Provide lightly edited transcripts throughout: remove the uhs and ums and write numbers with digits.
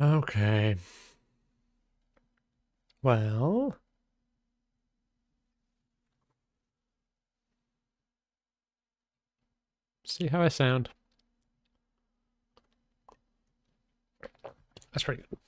Okay. Well, see how I sound. That's pretty good.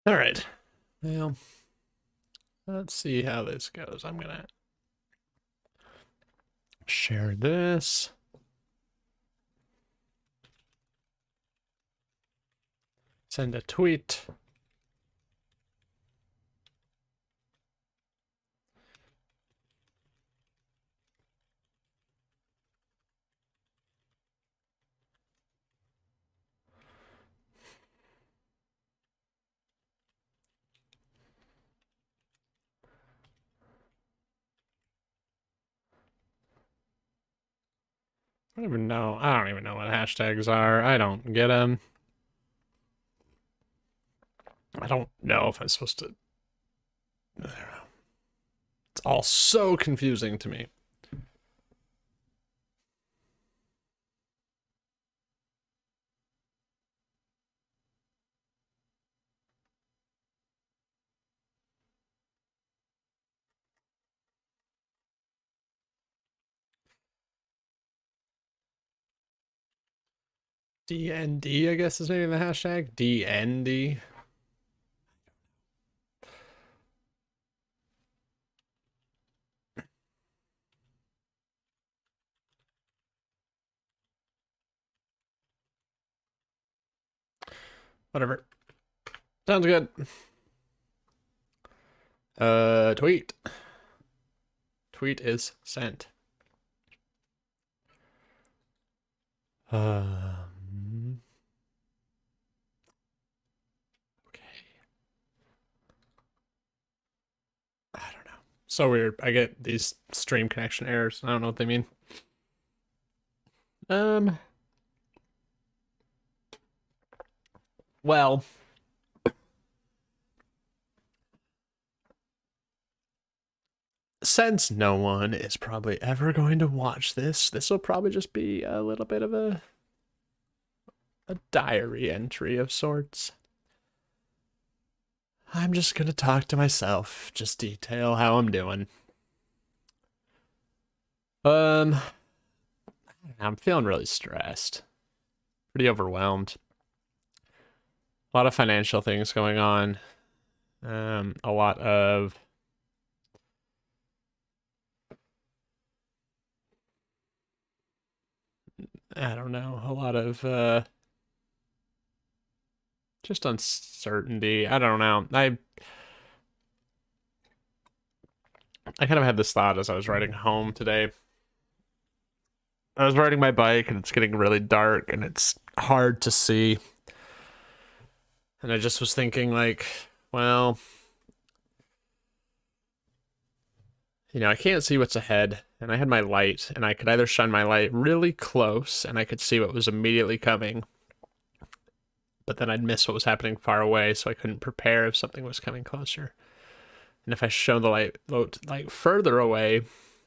All right. Well, let's see how this goes. I'm gonna share this. Send a tweet. I don't even know. I don't even know what hashtags are. I don't get them. I don't know if I'm supposed to. I don't know. It's all so confusing to me. DND, I guess, is maybe the hashtag. DND. Whatever. Sounds good. Tweet. Tweet is sent. Okay. I don't know. So weird. I get these stream connection errors. I don't know what they mean. Um. Well. Since no one is probably ever going to watch this will probably just be a little bit of a diary entry of sorts. I'm just gonna talk to myself, just detail how I'm doing. Um, I'm feeling really stressed, pretty overwhelmed. A lot of financial things going on. A lot of I don't know, a lot of just uncertainty. I don't know. I kind of had this thought as I was riding home today. I was riding my bike and it's getting really dark and it's hard to see. And I just was thinking like, well, I can't see what's ahead. And I had my light and I could either shine my light really close and I could see what was immediately coming, but then I'd miss what was happening far away, so I couldn't prepare if something was coming closer. And if I shone the light further away,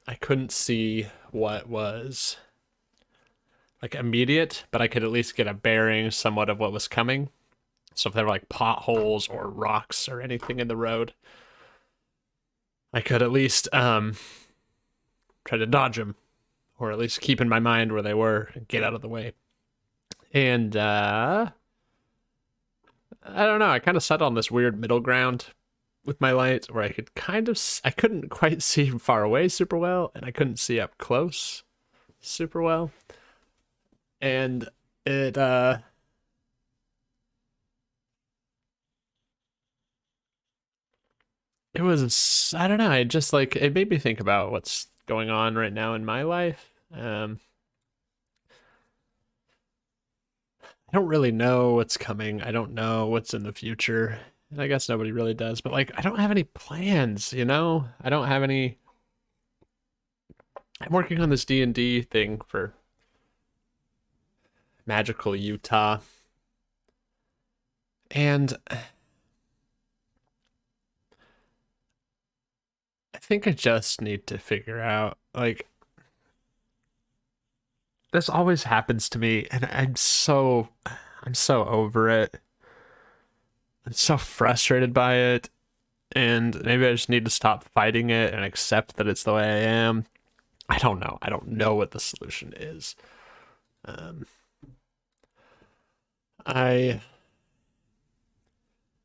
I couldn't see what was like immediate, but I could at least get a bearing somewhat of what was coming. So if there were like potholes or rocks or anything in the road, I could at least try to dodge them, or at least keep in my mind where they were and get out of the way. And I don't know. I kind of settled on this weird middle ground with my light where I could I couldn't quite see far away super well, and I couldn't see up close super well. And it was, I don't know, it just like it made me think about what's going on right now in my life. I don't really know what's coming. I don't know what's in the future. And I guess nobody really does, but like I don't have any plans, you know? I don't have any. I'm working on this D&D thing for Magical Utah. And I think I just need to figure out like this always happens to me and I'm so over it. I'm so frustrated by it, and maybe I just need to stop fighting it and accept that it's the way I am. I don't know. I don't know what the solution is. Um, I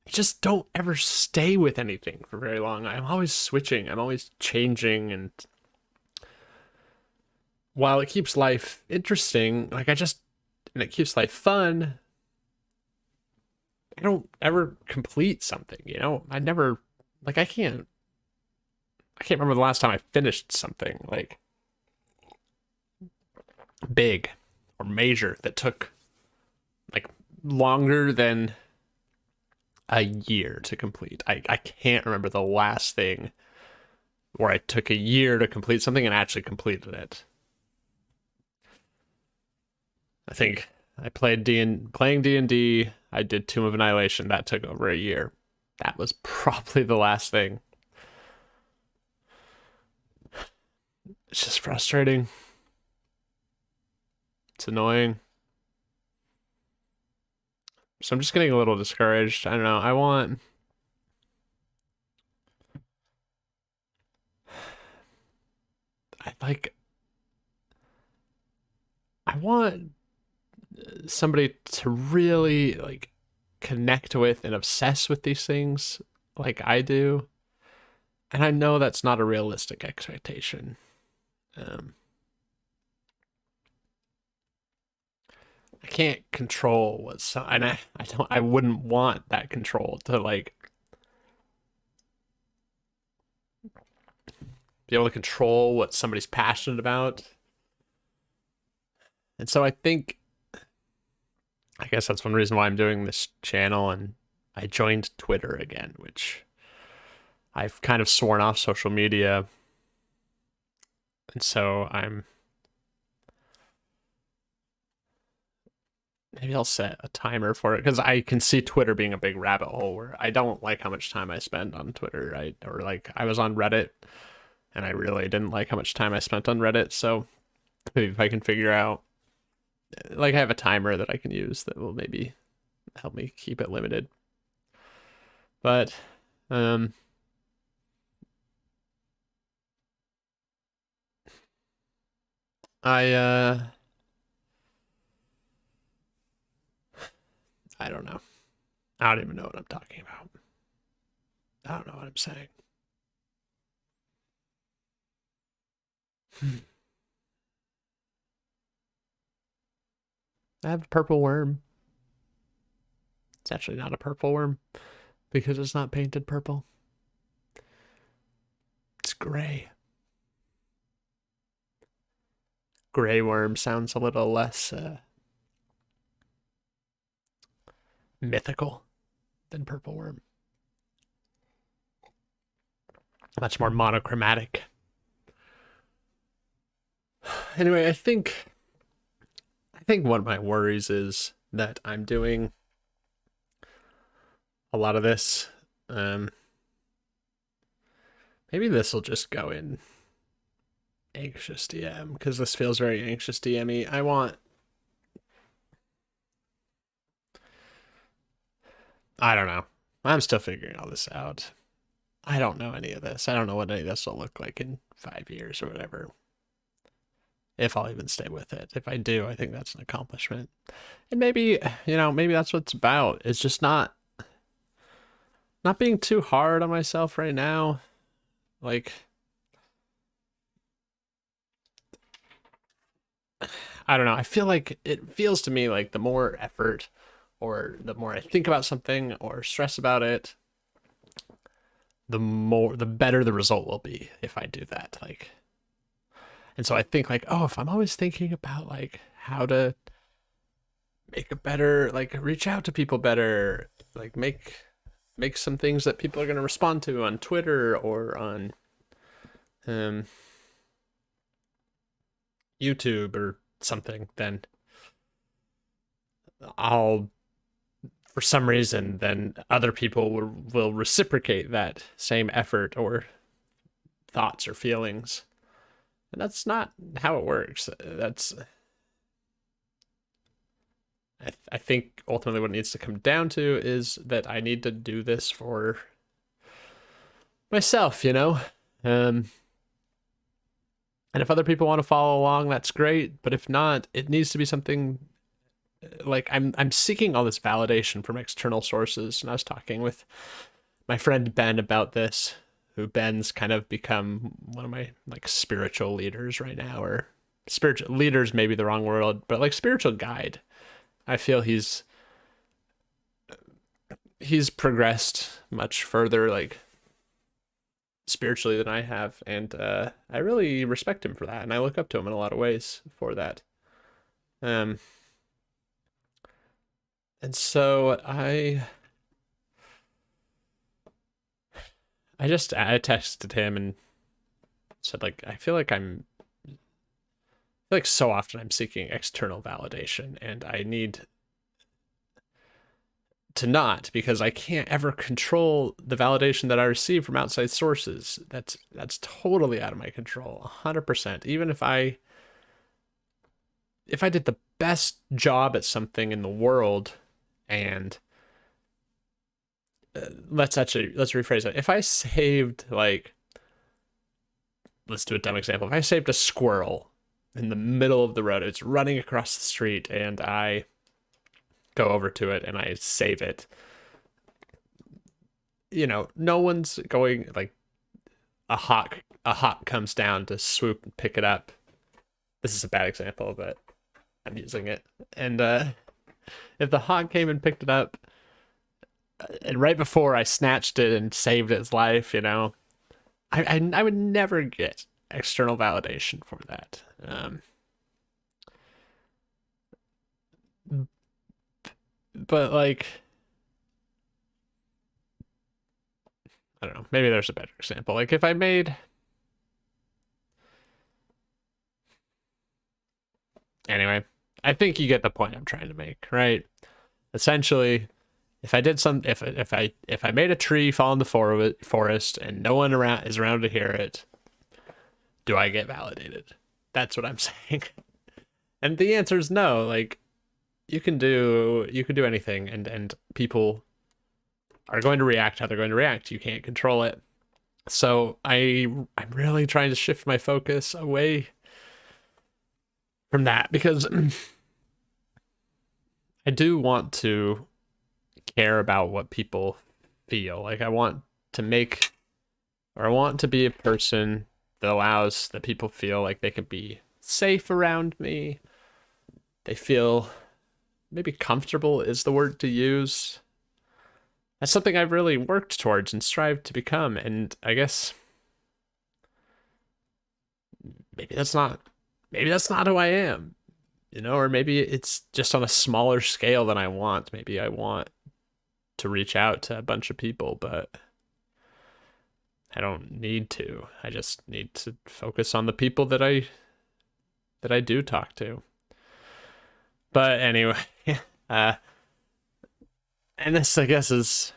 just don't ever stay with anything for very long. I'm always switching. I'm always changing, and while it keeps life interesting, and it keeps life fun, I don't ever complete something, you know? Like I can't remember the last time I finished something like big or major that took like longer than a year to complete. I can't remember the last thing where I took a year to complete something and actually completed it. I think I playing D&D, I did Tomb of Annihilation. That took over a year. That was probably the last thing. It's just frustrating. It's annoying. So I'm just getting a little discouraged. I don't know. I like I want somebody to really like connect with and obsess with these things like I do. And I know that's not a realistic expectation. Um, I can't control and I wouldn't want that control to like be able to control what somebody's passionate about. And so I guess that's one reason why I'm doing this channel, and I joined Twitter again, which I've kind of sworn off social media. And so maybe I'll set a timer for it because I can see Twitter being a big rabbit hole where I don't like how much time I spend on Twitter. Or like I was on Reddit and I really didn't like how much time I spent on Reddit. So maybe if I can figure out, like I have a timer that I can use that will maybe help me keep it limited. But I I don't know. I don't even know what I'm talking about. I don't know what I'm saying. I have a purple worm. It's actually not a purple worm because it's not painted purple. It's gray. Gray worm sounds a little less mythical than purple worm. Much more monochromatic. Anyway, I think one of my worries is that I'm doing a lot of this. Maybe this will just go in Anxious DM, because this feels very anxious DM-y. I don't know. I'm still figuring all this out. I don't know any of this. I don't know what any of this will look like in 5 years or whatever. If I'll even stay with it. If I do, I think that's an accomplishment. And maybe, maybe that's what it's about. It's just not being too hard on myself right now. Like, I don't know. I feel like it feels to me like the more effort or the more I think about something or stress about it, the better the result will be if I do that. Like, and so I think like, oh, if I'm always thinking about like how to make a better, like reach out to people better, like make some things that people are going to respond to on Twitter or on um YouTube or something, then I'll for some reason then other people will reciprocate that same effort or thoughts or feelings. And that's not how it works. I think ultimately what it needs to come down to is that I need to do this for myself, Um, and if other people want to follow along, that's great. But if not, it needs to be something like I'm seeking all this validation from external sources. And I was talking with my friend Ben about this, who Ben's kind of become one of my like spiritual leaders right now, or spiritual leaders maybe the wrong word, but like spiritual guide. I feel he's progressed much further like spiritually than I have, and I really respect him for that, and I look up to him in a lot of ways for that. Um, and so I texted him and said like I feel like so often I'm seeking external validation, and I need to not, because I can't ever control the validation that I receive from outside sources. That's totally out of my control, 100%. Even if I did the best job at something in the world, and let's rephrase it. If I saved like, let's do a dumb example. If I saved a squirrel in the middle of the road, it's running across the street, and I go over to it and I save it. No one's going like a hawk comes down to swoop and pick it up. This is a bad example, but I'm using it. And if the hawk came and picked it up, and right before I snatched it and saved its life, I would never get external validation for that. But like, I don't know, maybe there's a better example. Like if I made, anyway, I think you get the point I'm trying to make, right? Essentially, if I did some, if I made a tree fall in the forest and no one around is around to hear it, do I get validated? That's what I'm saying. And the answer is no. Like you can do anything, and people are going to react how they're going to react. You can't control it. So I'm really trying to shift my focus away from that, because I do want to care about what people feel. Like I want to make, or I want to be a person that allows that people feel like they can be safe around me. They feel maybe comfortable is the word to use. That's something I've really worked towards and strived to become. And I guess maybe that's not who I am, or maybe it's just on a smaller scale than I want. Maybe I want to reach out to a bunch of people, but I don't need to. I just need to focus on the people that I do talk to. But anyway, and this I guess is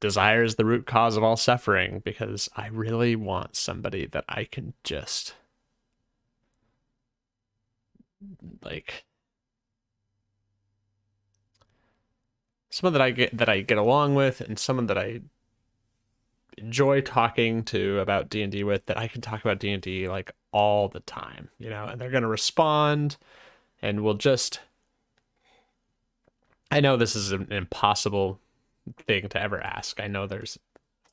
desire is the root cause of all suffering, because I really want somebody that I can just like, someone that I get along with, and someone that I enjoy talking to about D&D with, that I can talk about D&D like all the time, you know, and they're going to respond, and we'll just, I know this is an impossible thing to ever ask. I know there's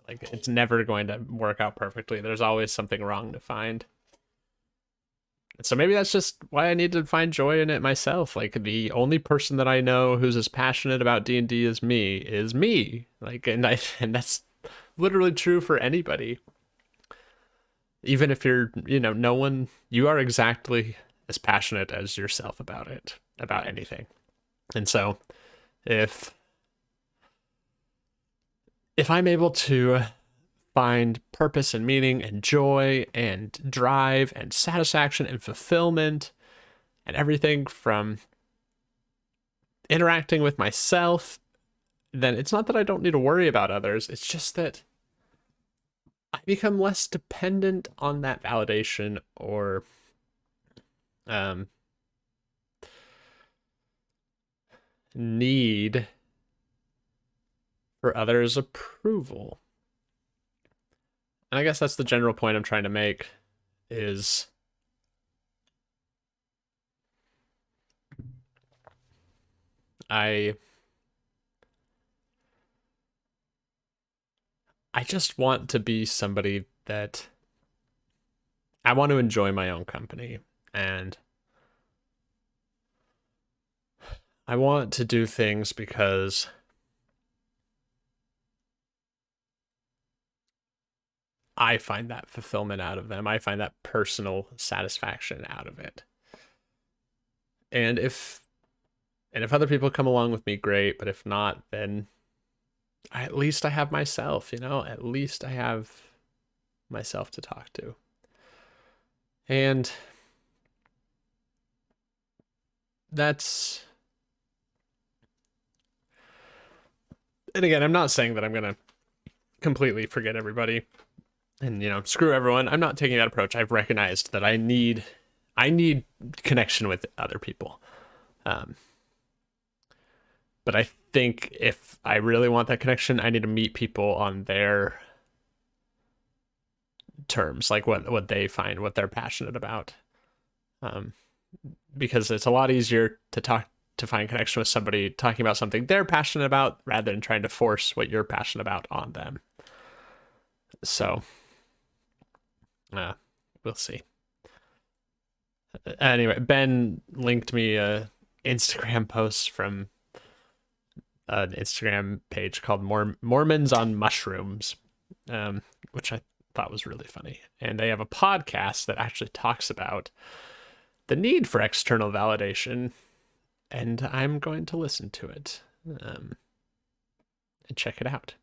like, it's never going to work out perfectly. There's always something wrong to find. So maybe that's just why I need to find joy in it myself. Like, the only person that I know who's as passionate about D&D as me is me. Like, and that's literally true for anybody. Even if you're, you know, no one, you are exactly as passionate as yourself about it, about anything. And so if I'm able to find purpose and meaning and joy and drive and satisfaction and fulfillment and everything from interacting with myself, then it's not that I don't need to worry about others. It's just that I become less dependent on that validation or need for others' approval. And I guess that's the general point I'm trying to make, is I just want to be somebody that I want to enjoy my own company, and I want to do things because I find that fulfillment out of them. I find that personal satisfaction out of it. And if other people come along with me, great. But if not, then at least I have myself, you know? At least I have myself to talk to. And that's... And again, I'm not saying that I'm going to completely forget everybody and, you know, screw everyone. I'm not taking that approach. I've recognized that I need connection with other people. But I think if I really want that connection, I need to meet people on their terms, like what they find, what they're passionate about. Because it's a lot easier to find connection with somebody talking about something they're passionate about rather than trying to force what you're passionate about on them. So, we'll see. Anyway, Ben linked me a Instagram post from an Instagram page called Mormons on Mushrooms, which I thought was really funny. And they have a podcast that actually talks about the need for external validation, and I'm going to listen to it and check it out.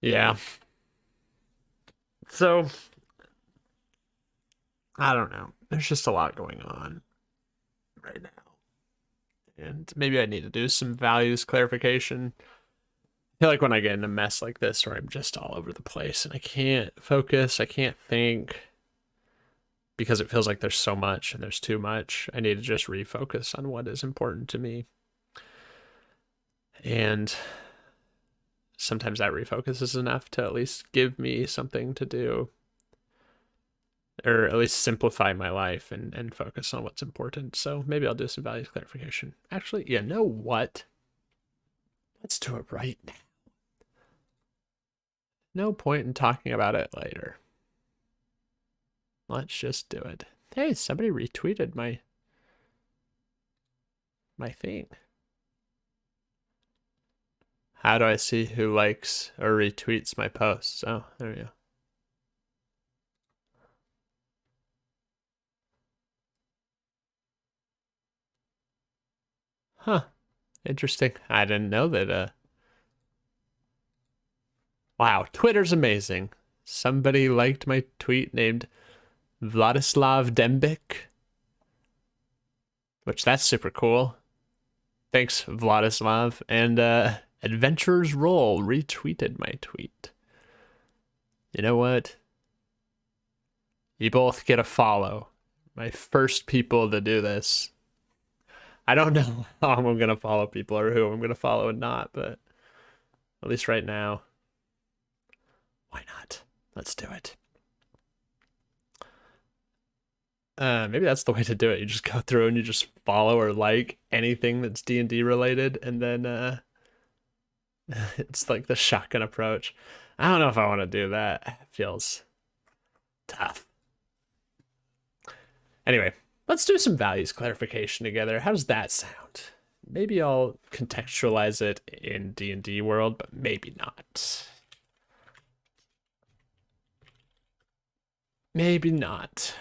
Yeah. So, I don't know. There's just a lot going on right now. And maybe I need to do some values clarification. I feel like when I get in a mess like this where I'm just all over the place and I can't focus, I can't think, because it feels like there's so much and there's too much, I need to just refocus on what is important to me. And sometimes that refocus is enough to at least give me something to do, or at least simplify my life and focus on what's important. So maybe I'll do some values clarification. Actually, you know what? Let's do it right now. No point in talking about it later. Let's just do it. Hey, somebody retweeted my thing. How do I see who likes or retweets my posts? Oh, there we go. Huh. Interesting. I didn't know that. Wow, Twitter's amazing. Somebody liked my tweet named Vladislav Dembik, which that's super cool. Thanks, Vladislav. And Adventurers Roll retweeted my tweet. You know what? You both get a follow. My first people to do this. I don't know how I'm going to follow people or who I'm going to follow and not, but at least right now, why not? Let's do it. Maybe that's the way to do it. You just go through and you just follow or like anything that's D&D related, and then it's like the shotgun approach. I don't know if I want to do that. It feels tough. Anyway, let's do some values clarification together. How does that sound? Maybe I'll contextualize it in D&D world, but maybe not. Maybe not.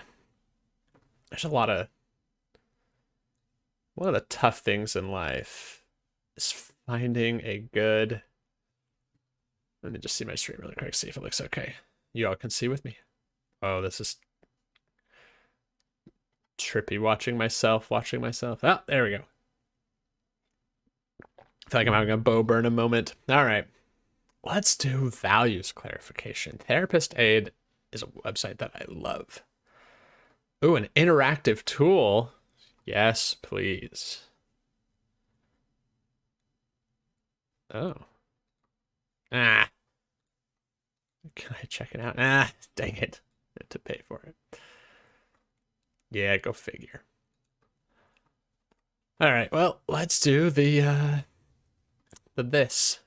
There's a lot of... One of the tough things in life is finding a good... Let me just see my stream really quick, see if it looks okay. You all can see with me. Oh, this is trippy watching myself. Oh, there we go. I feel like I'm having a Bo Burnham moment. All right. Let's do values clarification. Therapist Aid is a website that I love. Ooh, an interactive tool. Yes, please. Oh. Ah. Can I check it out? Ah, dang it. I have to pay for it. Yeah, go figure. All right, well, let's do the this.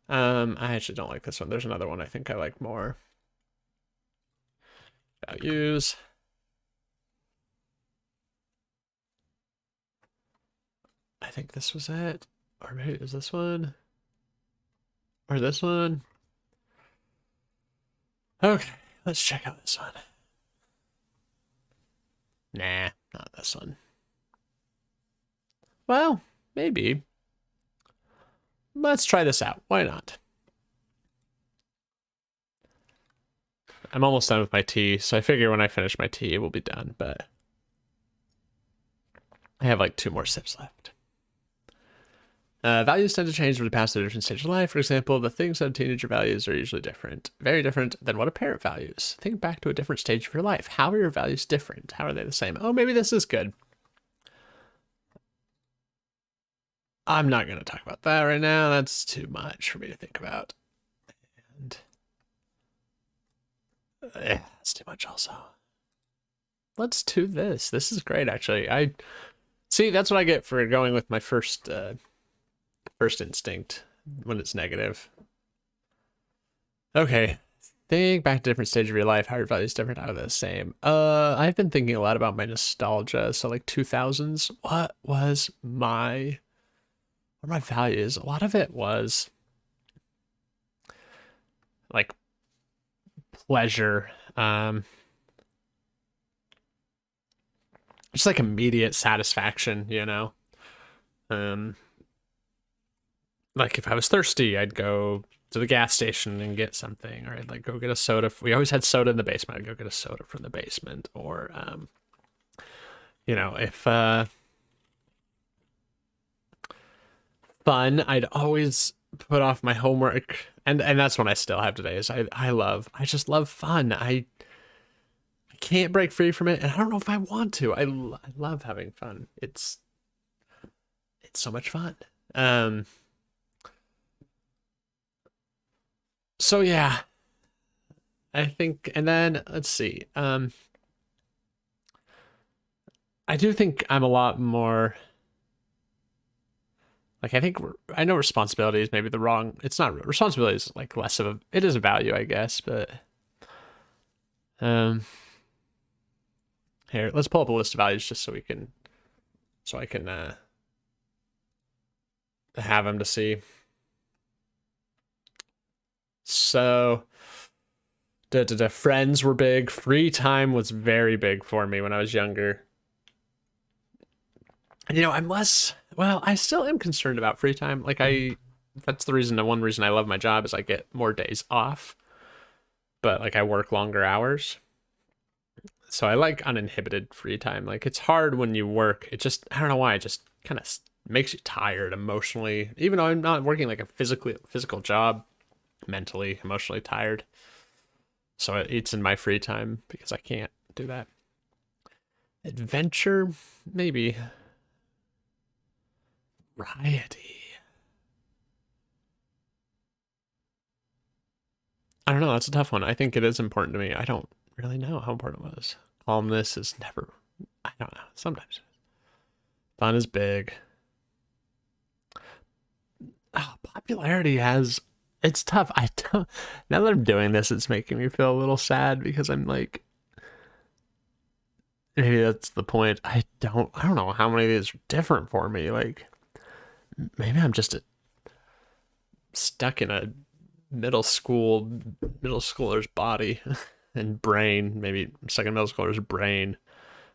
I actually don't like this one. There's another one I think I like more. Values. I think this was it. Or maybe it was this one. Or this one. Okay, let's check out this one. Nah, not this one. Well, maybe. Let's try this out. Why not? I'm almost done with my tea, so I figure when I finish my tea, it will be done, but I have like 2 more sips left. Values tend to change when you pass through a different stage of life. For example, the things that a teenager values are usually different. Very different than what a parent values. Think back to a different stage of your life. How are your values different? How are they the same? Oh, maybe this is good. I'm not going to talk about that right now. That's too much for me to think about. And that's too much also. Let's do this. This is great, actually. I see, that's what I get for going with my first instinct when it's negative. Okay. Think back to different stage of your life. How are your values different? How are they the same? I've been thinking a lot about my nostalgia. So like 2000s, what was my values? A lot of it was like pleasure, just like immediate satisfaction, you know. Like if I was thirsty, I'd go to the gas station and get something, or I'd like go get a soda. We always had soda in the basement. I'd go get a soda from the basement, or you know, if fun, I'd always put off my homework, and that's what I still have today. Is I just love fun. I can't break free from it, and I don't know if I want to. I love having fun. It's so much fun. So yeah, I think, and then let's see. I do think I'm a lot more like, I know responsibility is maybe the wrong, it's not, responsibility is like less of a, it is a value, I guess, but here, let's pull up a list of values just so I can have them to see. So friends were big. Free time was very big for me when I was younger. You know, I'm less, well, I still am concerned about free time. Like that's the one reason I love my job is I get more days off, but like I work longer hours. So I like uninhibited free time. Like it's hard when you work. It just, I don't know why, it just kind of makes you tired emotionally. Even though I'm not working like a physical job, mentally, emotionally tired. So it eats in my free time because I can't do that. Adventure, maybe. Variety. I don't know. That's a tough one. I think it is important to me. I don't really know how important it was. Calmness is never. I don't know. Sometimes fun is big. Oh, popularity has. It's tough. I don't. Now that I'm doing this, it's making me feel a little sad because I'm like, maybe that's the point. I don't know how many of these are different for me. Like maybe I'm just stuck in a middle schooler's body and brain. Maybe stuck in middle schooler's brain.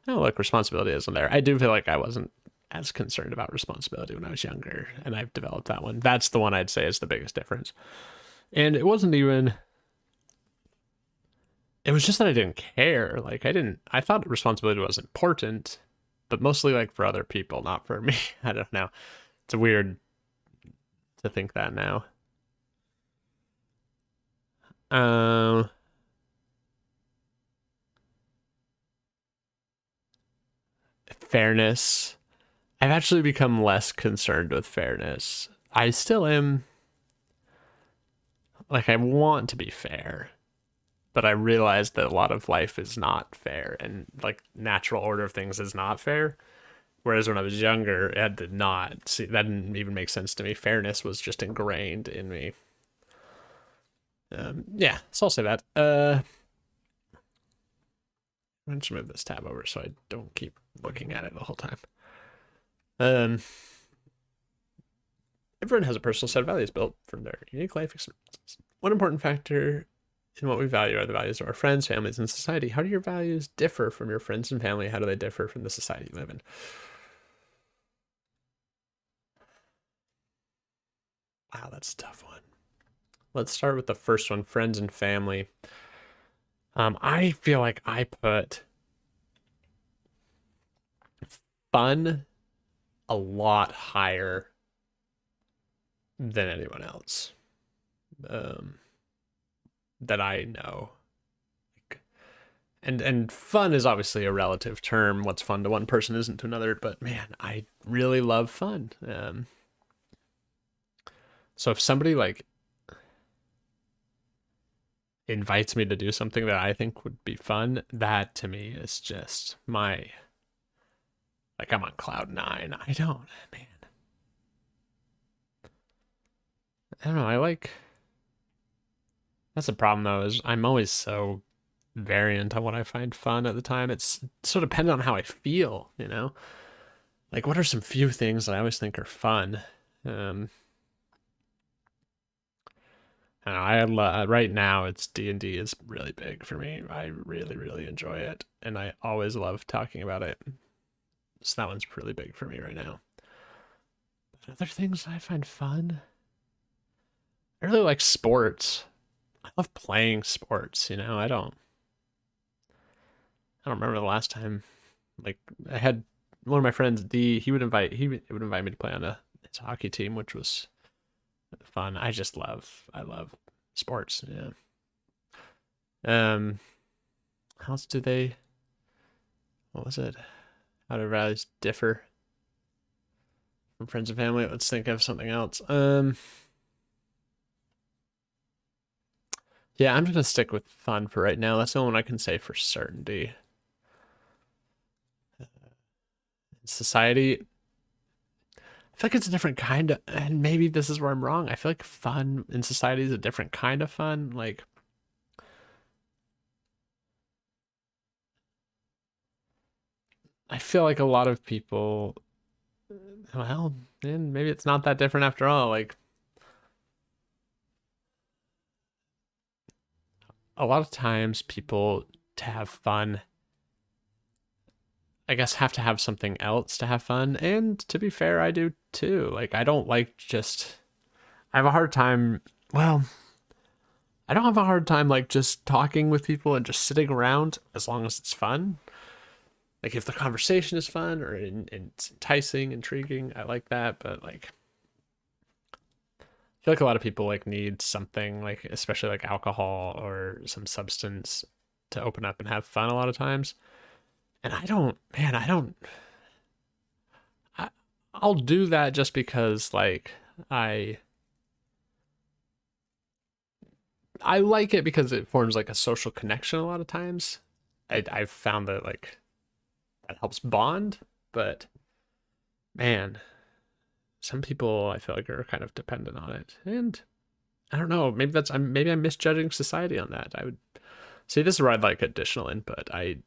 Oh, look, responsibility isn't there. I do feel like I wasn't as concerned about responsibility when I was younger, and I've developed that one. That's the one I'd say is the biggest difference. And it wasn't even. It was just that I didn't care. Like I thought responsibility was important, but mostly like for other people, not for me. I don't know. It's weird to think that now. Um, Fairness. I've actually become less concerned with fairness. I still am, like, I want to be fair, but I realize that a lot of life is not fair and, like, natural order of things is not fair. Whereas when I was younger, it did not. See, that didn't even make sense to me. Fairness was just ingrained in me. Yeah, so I'll say that. I'm just move this tab over so I don't keep looking at it the whole time. Um, Everyone has a personal set of values built from their unique life experiences. One important factor in what we value are the values of our friends, families, and society. How do your values differ from your friends and family? How do they differ from the society you live in? Wow, that's a tough one. Let's start with the first one, friends and family. I feel like I put fun a lot higher than anyone else that I know. And fun is obviously a relative term. What's fun to one person isn't to another. But man, I really love fun. So if somebody like invites me to do something that I think would be fun, that to me is just my like I'm on cloud nine. Man. I don't know. I like that's the problem though, is I'm always so variant on what I find fun at the time. It's so dependent on how I feel, you know? Like what are some few things that I always think are fun? I don't know, right now it's D&D is really big for me. I really, really enjoy it, and I always love talking about it. So that one's really big for me right now. But other things I find fun, I really like sports. I love playing sports. I don't remember the last time. Like I had one of my friends, D. He would invite me to play on his hockey team, which was fun. I love sports. Yeah. Um, how else do they? What was it? How do values differ from friends and family? Let's think of something else. Yeah, I'm just gonna stick with fun for right now. That's the only one I can say for certainty. Society, I feel like it's a different kind of, and maybe this is where I'm wrong. I feel like fun in society is a different kind of fun. Like, I feel like a lot of people, well, and maybe it's not that different after all. Like, a lot of times people to have fun, I guess, have to have something else to have fun. And to be fair, I do too. Like, I don't like just, I have a hard time, well, I don't have a hard time like just talking with people and just sitting around as long as it's fun. Like if the conversation is fun or it's enticing, intriguing, I like that. But like, I feel like a lot of people like need something like, especially like alcohol or some substance to open up and have fun a lot of times. And I don't, man, I don't. I, I'll do that just because like I I like it because it forms like a social connection a lot of times. I've found that like that helps bond, but man, some people I feel like are kind of dependent on it. And I don't know, maybe I'm misjudging society on that. I would see this is where I'd like additional input. I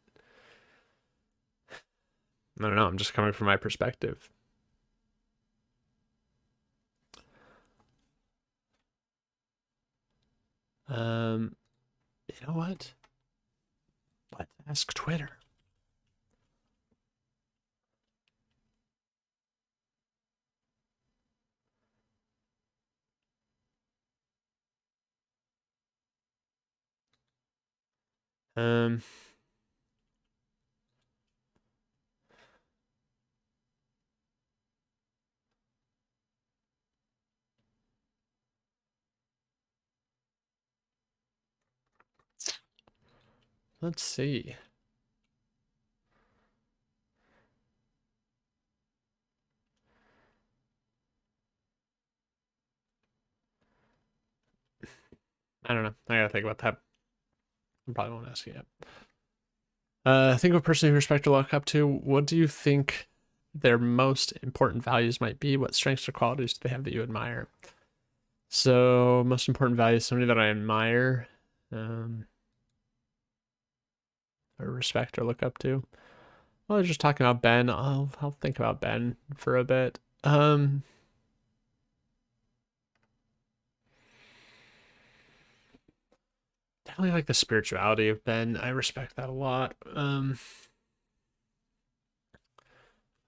don't know, I'm just coming from my perspective. Um, you know what? Let's ask Twitter. Um, let's see. I don't know. I gotta think about that. I probably won't ask you yet. Think of a person you respect or look up to. What do you think their most important values might be? What strengths or qualities do they have that you admire? So, most important values, somebody that I admire, or respect or look up to. Well, I was just talking about Ben. I'll think about Ben for a bit. Definitely like the spirituality of Ben. I respect that a lot. I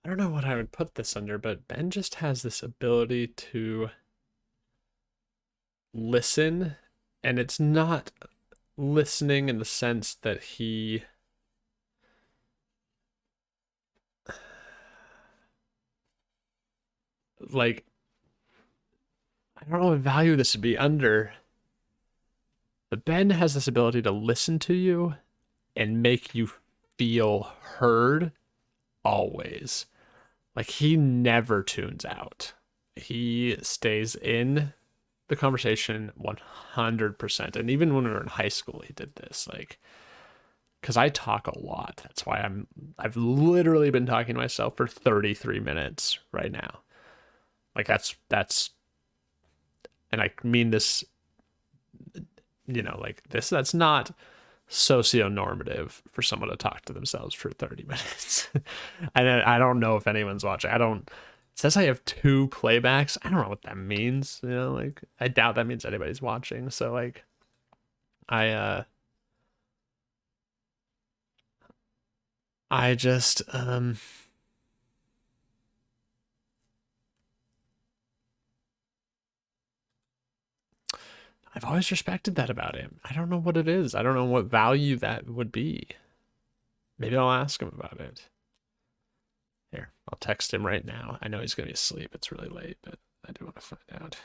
don't know what I would put this under, but Ben just has this ability to listen, and it's not listening in the sense that he like I don't know what value this would be under, but Ben has this ability to listen to you and make you feel heard always. Like he never tunes out. He stays in the conversation 100%. And even when we were in high school, he did this. Like, because I talk a lot. That's why I've literally been talking to myself for 33 minutes right now. Like and I mean this, like this, that's not socio-normative for someone to talk to themselves for 30 minutes. And I don't know if anyone's watching. It says I have 2 playbacks. I don't know what that means. Like I doubt that means anybody's watching. So like I just I've always respected that about him. I don't know what it is. I don't know what value that would be. Maybe I'll ask him about it. Here, I'll text him right now. I know he's going to be asleep. It's really late, but I do want to find out.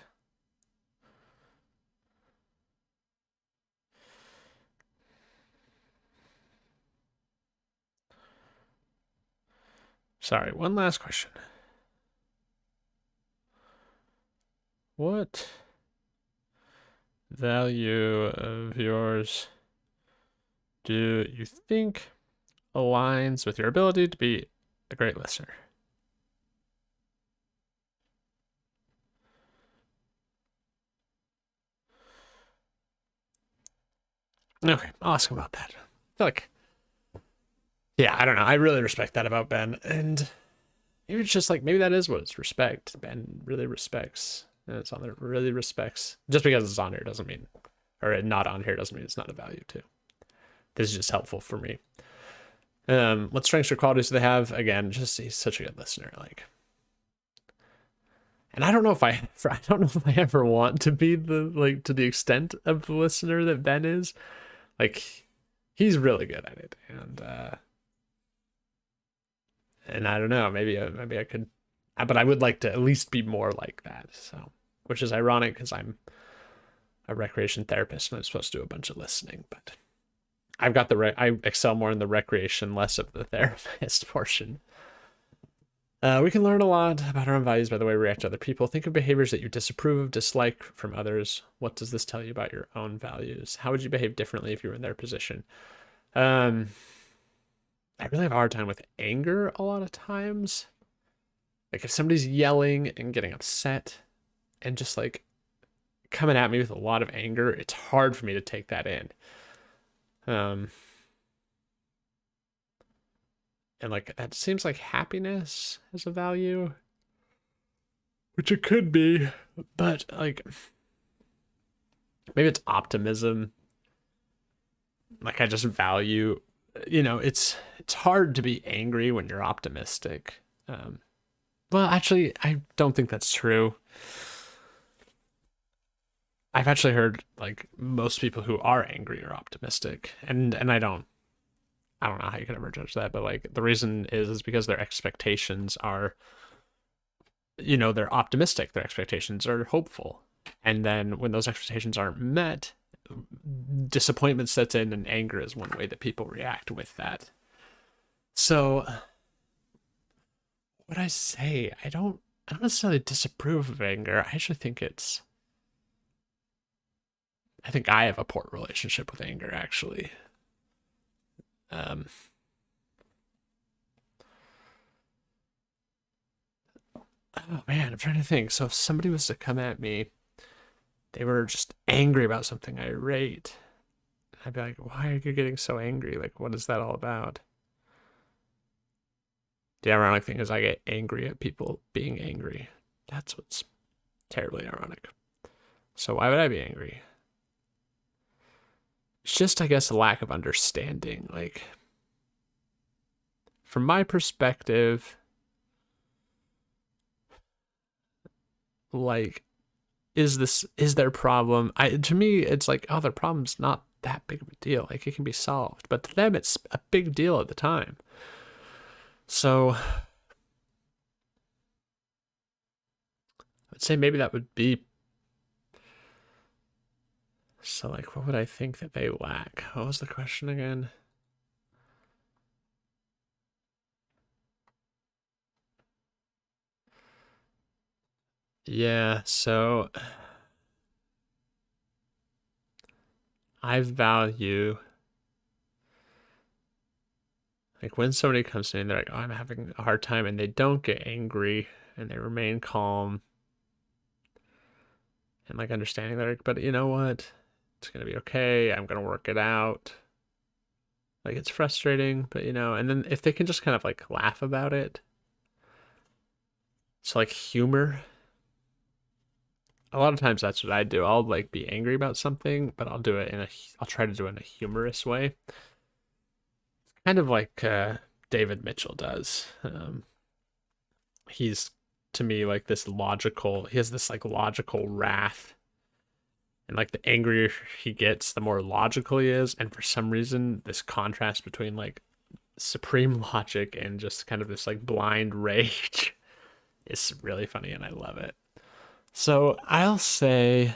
Sorry, one last question. What value of yours do you think aligns with your ability to be a great listener? Okay, I'll ask him about that. I feel like, yeah, I don't know. I really respect that about Ben. And maybe it's just like, maybe that is what it's respect. Ben really respects. And it's on there, really respects. Just because it's on here doesn't mean, or not on here doesn't mean it's not a value too. This is just helpful for me. What strengths or qualities do they have? Again, just he's such a good listener. Like, And I don't know if I don't know if I ever want to be the, like, to the extent of the listener that Ben is. Like, he's really good at it, and I don't know, maybe I could, but I would like to at least be more like that. So, which is ironic because I'm a recreation therapist and I'm supposed to do a bunch of listening, but I've got I excel more in the recreation, less of the therapist portion. We can learn a lot about our own values by the way we react to other people. Think of behaviors that you disapprove of, dislike from others. What does this tell you about your own values? How would you behave differently if you were in their position? I really have a hard time with anger a lot of times. Like if somebody's yelling and getting upset and just like coming at me with a lot of anger, it's hard for me to take that in. And like that seems like happiness has a value, which it could be, but like maybe it's optimism. Like I just value, it's hard to be angry when you're optimistic. Well, actually, I don't think that's true. I've actually heard like most people who are angry are optimistic, and I don't know how you could ever judge that, but like the reason is because their expectations are, they're optimistic, their expectations are hopeful, and then when those expectations aren't met, disappointment sets in, and anger is one way that people react with that. So, what I say, I don't necessarily disapprove of anger. I actually think I think I have a poor relationship with anger, actually. Oh man, I'm trying to think. So if somebody was to come at me, they were just angry about something, irate, I'd be like, why are you getting so angry? Like, what is that all about? The ironic thing is I get angry at people being angry. That's what's terribly ironic. So why would I be angry? It's just, I guess, a lack of understanding. Like, from my perspective, like, is their problem? To me, it's like, oh, their problem's not that big of a deal. Like, it can be solved. But to them, it's a big deal at the time. So I'd say maybe that would be. So, like, what would I think that they lack? What was the question again? Yeah, so I value, like, when somebody comes to me and they're like, oh, I'm having a hard time, and they don't get angry and they remain calm and like understanding that, like, but you know what? It's gonna be okay. I'm gonna work it out. Like, it's frustrating, but and then if they can just kind of like laugh about it. So, like, humor. A lot of times that's what I do. I'll like be angry about something, but I'll try to do it in a humorous way. Kind of like David Mitchell does. He's to me like he has this like logical wrath. And like the angrier he gets, the more logical he is. And for some reason, this contrast between like supreme logic and just kind of this like blind rage is really funny, and I love it. So I'll say,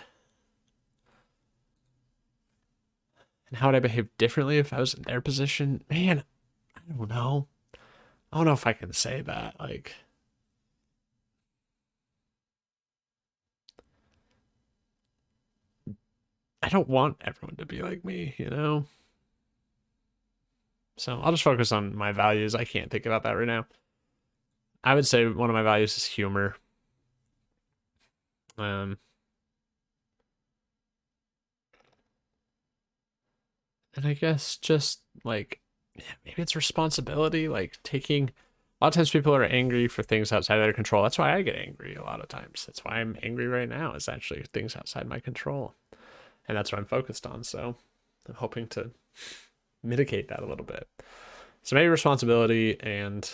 and how would I behave differently if I was in their position? Man, I don't know. I don't know if I can say that. Like, I don't want everyone to be like me. So I'll just focus on my values. I can't think about that right now. I would say one of my values is humor. Um, and I guess just like, yeah, maybe it's responsibility, like taking. A lot of times people are angry for things outside of their control. That's why I get angry a lot of times. That's why I'm angry right now, is actually things outside my control. And that's what I'm focused on. So I'm hoping to mitigate that a little bit. So maybe responsibility and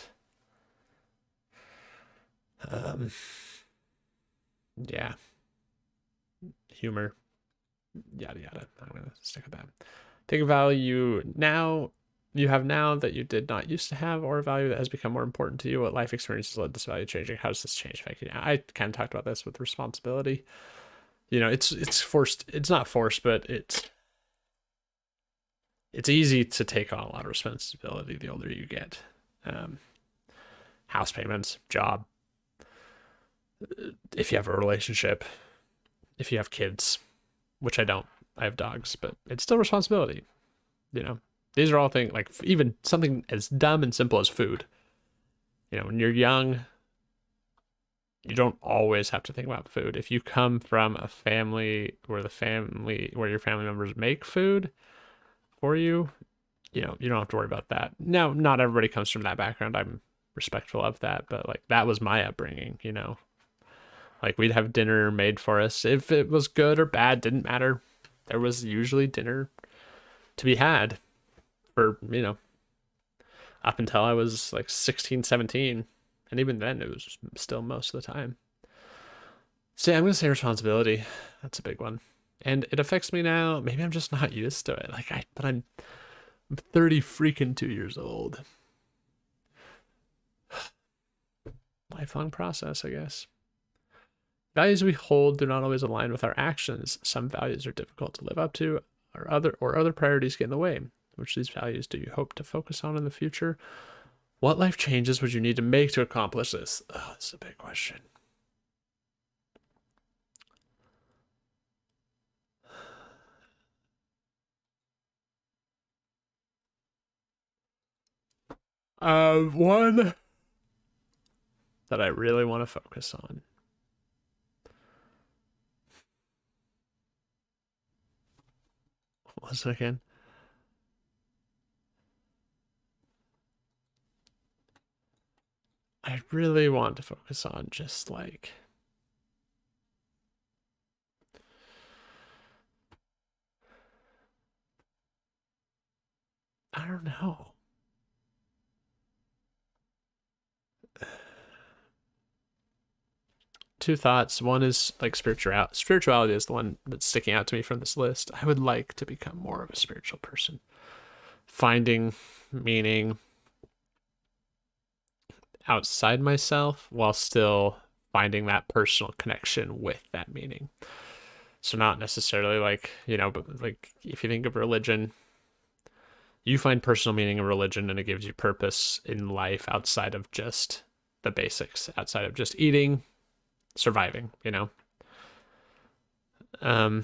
Yeah. Humor. Yada yada. I'm gonna stick with that. Take a value now you have now that you did not used to have, or a value that has become more important to you. What life experiences led this value changing? How does this change affect you now? I kind of talked about this with responsibility. You know, it's forced. It's not forced, but it's easy to take on a lot of responsibility the older you get. Um, House payments, job, if you have a relationship, if you have kids, which I don't. I have dogs, but it's still responsibility. You know, these are all things like even something as dumb and simple as food. You know, when you're young, you don't always have to think about food. If you come from a family where your family members make food for you, you know, you don't have to worry about that. Now, not everybody comes from that background. I'm respectful of that, but like that was my upbringing, you know. Like we'd have dinner made for us. If it was good or bad, didn't matter. There was usually dinner to be had for, you know, up until I was like 16, 17. And even then, it was still most of the time. So yeah, I'm going to say responsibility. That's a big one. And it affects me now. Maybe I'm just not used to it. But I'm 30 freaking 2 years old. Lifelong process, I guess. Values we hold do not always align with our actions. Some values are difficult to live up to, or other priorities get in the way. Which of these values do you hope to focus on in the future? What life changes would you need to make to accomplish this? Oh, that's a big question. One that I really want to focus on. One second. I really want to focus on just like I don't know. Two thoughts. One is like spirituality. Spirituality is the one that's sticking out to me from this list. I would like to become more of a spiritual person, finding meaning outside myself while still finding that personal connection with that meaning. So not necessarily like, you know, but like if you think of religion, you find personal meaning in religion and it gives you purpose in life outside of just the basics, outside of just eating, surviving, you know. So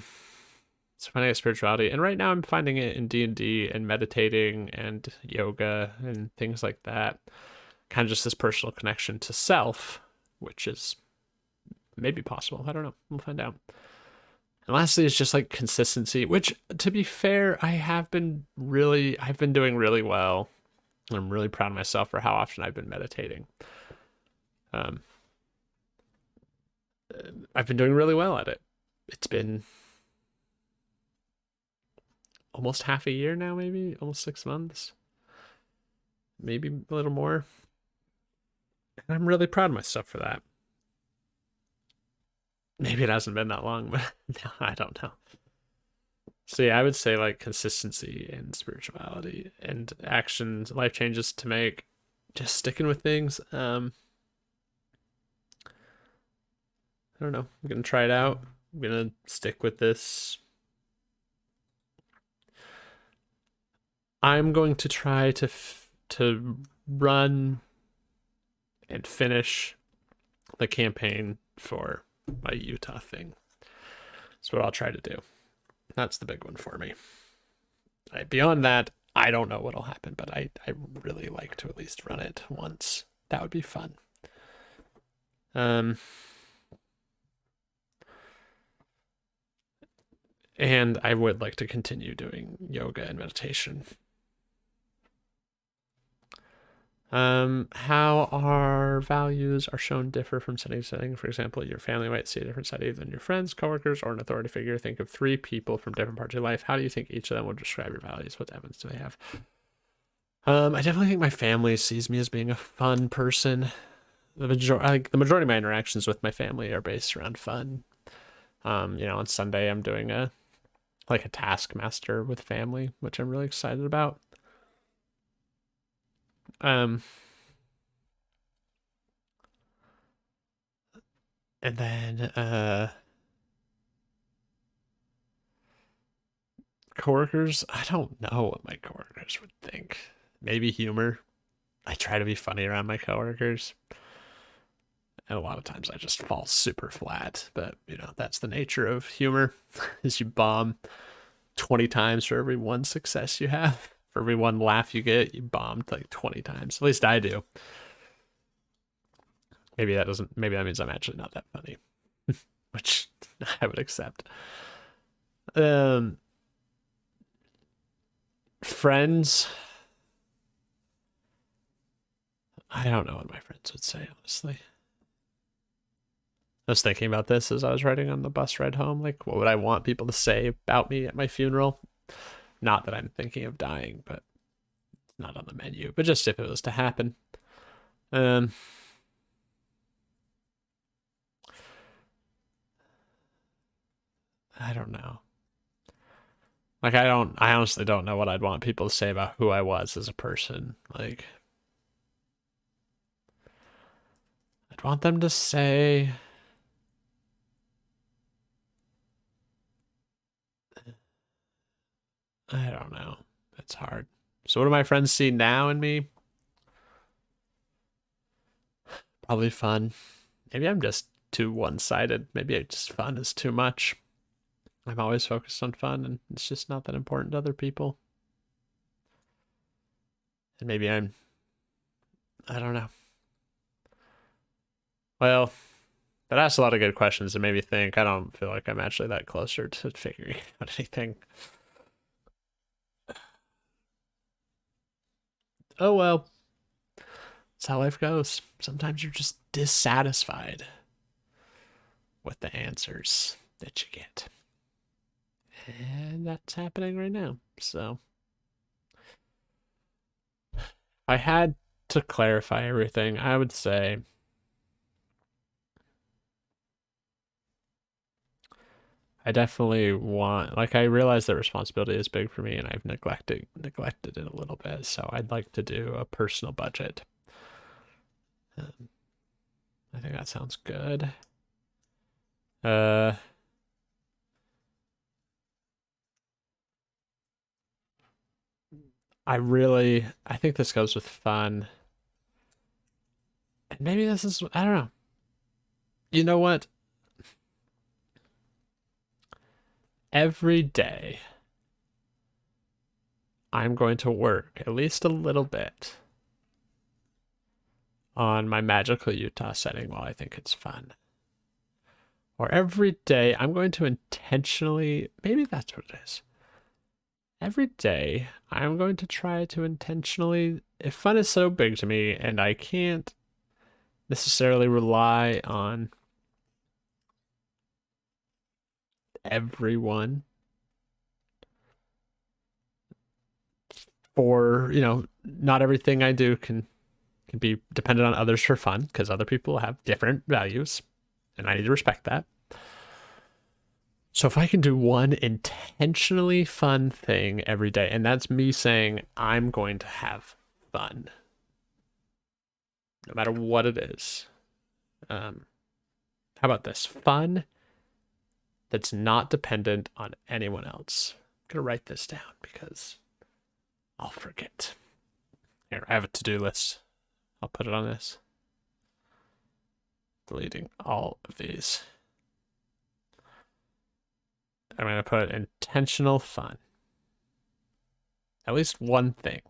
finding a spirituality, and right now I'm finding it in D&D and meditating and yoga and things like that. Kind of just this personal connection to self, which is maybe possible. I don't know. We'll find out. And lastly, it's just like consistency, which to be fair, I've been doing really well. I'm really proud of myself for how often I've been meditating. I've been doing really well at it. It's been almost half a year now, maybe almost 6 months, maybe a little more. And I'm really proud of myself for that. Maybe it hasn't been that long, but no, I don't know. So yeah, I would say like consistency and spirituality and actions, life changes to make, just sticking with things. I don't know. I'm gonna try it out. I'm gonna stick with this. I'm going to try to run and finish the campaign for my Utah thing. That's what I'll try to do. That's the big one for me. Beyond that, I don't know what'll happen, but I really like to at least run it once. That would be fun. And I would like to continue doing yoga and meditation. How our values are shown differ from setting to setting. For example, your family might see a different side than your friends, coworkers, or an authority figure. Think of 3 people from different parts of your life. How do you think each of them would describe your values? What evidence do they have? I definitely think my family sees me as being a fun person. the majority of my interactions with my family are based around fun. On Sunday I'm doing a taskmaster with family, which I'm really excited about. Um, and then coworkers, I don't know what my coworkers would think. Maybe humor. I try to be funny around my coworkers. And a lot of times I just fall super flat, but that's the nature of humor is you bomb 20 times for every one success you have. For every one laugh you get, you bombed like 20 times. At least I do. Maybe that means I'm actually not that funny, which I would accept. Friends, I don't know what my friends would say, honestly. I was thinking about this as I was riding on the bus ride home. Like, what would I want people to say about me at my funeral? Not that I'm thinking of dying, but it's not on the menu. But just if it was to happen. Um, I don't know. Like, I honestly don't know what I'd want people to say about who I was as a person. Like, I'd want them to say, I don't know. It's hard. So, what do my friends see now in me? Probably fun. Maybe I'm just too one-sided. Maybe just fun is too much. I'm always focused on fun, and it's just not that important to other people. And maybe I don't know. Well, that asked a lot of good questions and made me think. I don't feel like I'm actually that closer to figuring out anything. Oh well, that's how life goes. Sometimes you're just dissatisfied with the answers that you get. And that's happening right now. So if I had to clarify everything, I would say I definitely want, like, I realize that responsibility is big for me and I've neglected it a little bit. So I'd like to do a personal budget. Um, I think that sounds good. Uh, I think this goes with fun. And maybe this is, I don't know. You know what? Every day I'm going to work at least a little bit on my magical Utah setting while I think it's fun. Or every day I'm going to intentionally, maybe that's what it is. Every day I'm going to try to intentionally, if fun is so big to me and I can't necessarily rely on everyone for, not everything I do can be dependent on others for fun because other people have different values and I need to respect that. So if I can do one intentionally fun thing every day, and that's me saying I'm going to have fun, no matter what it is. How about this? Fun that's not dependent on anyone else. I'm gonna write this down because I'll forget. Here, I have a to-do list. I'll put it on this. Deleting all of these. I'm going to put intentional fun. At least one thing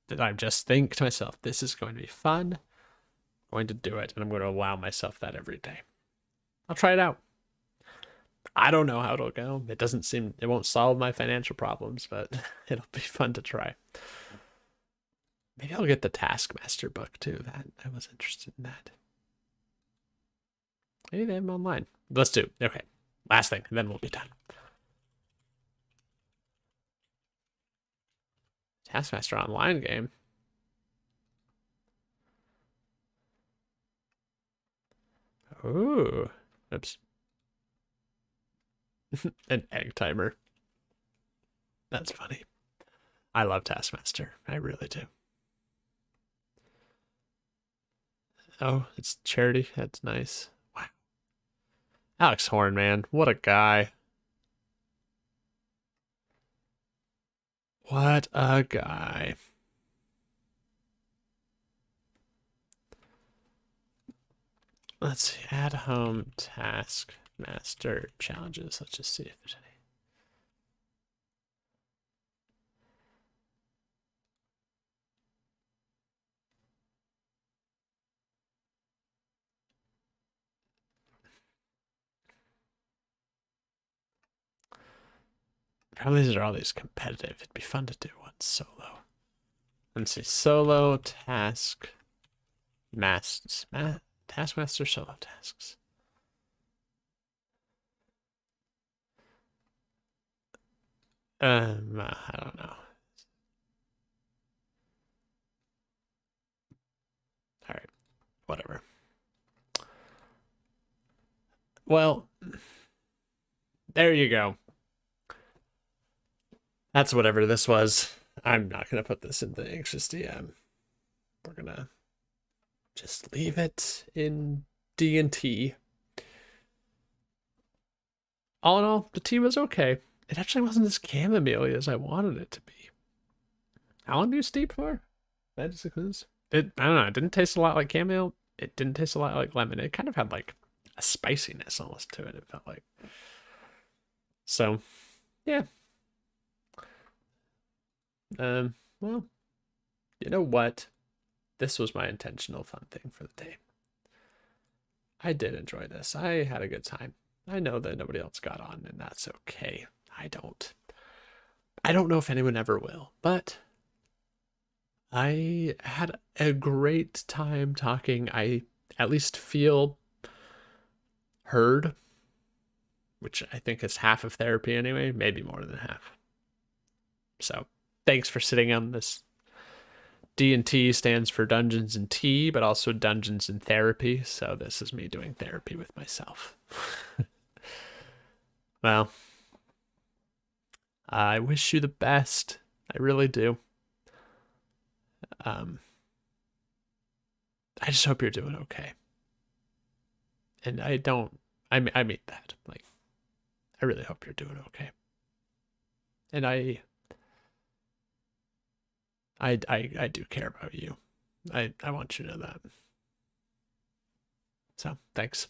that I just think to myself, this is going to be fun. I'm going to do it, and I'm going to allow myself that every day. I'll try it out. I don't know how it'll go. It won't solve my financial problems, but it'll be fun to try. Maybe I'll get the Taskmaster book too. That I was interested in that. Maybe they have them online. Let's do. Okay. Last thing, and then we'll be done. Taskmaster online game. Ooh. Oops. An egg timer. That's funny. I love Taskmaster. I really do. Oh, it's charity. That's nice. Wow. Alex Horn, man. What a guy. What a guy. Let's see. Add home Taskmaster challenges. Let's just see if there's any. Probably these are all these competitive. It'd be fun to do one solo. Let's see. Solo task. Taskmaster solo tasks. I don't know. All right, whatever. Well, there you go. That's whatever this was. I'm not gonna put this in the anxious DM. We're gonna just leave it in D&T. All in all, the tea was okay. It actually wasn't as chamomile as I wanted it to be. How long do you steep for? 5 to 6 minutes. I don't know. It didn't taste a lot like chamomile. It didn't taste a lot like lemon. It kind of had like a spiciness almost to it. It felt like. So, yeah. Well, you know what? This was my intentional fun thing for the day. I did enjoy this. I had a good time. I know that nobody else got on, and that's okay. I don't know if anyone ever will, but I had a great time talking. I at least feel heard, which I think is half of therapy anyway, maybe more than half. So thanks for sitting on this. D&T stands for Dungeons and Tea, but also Dungeons and Therapy. So this is me doing therapy with myself. Well, I wish you the best. I really do. I just hope you're doing okay. And I mean that. Like, I really hope you're doing okay. And I do care about you. I want you to know that. So, thanks.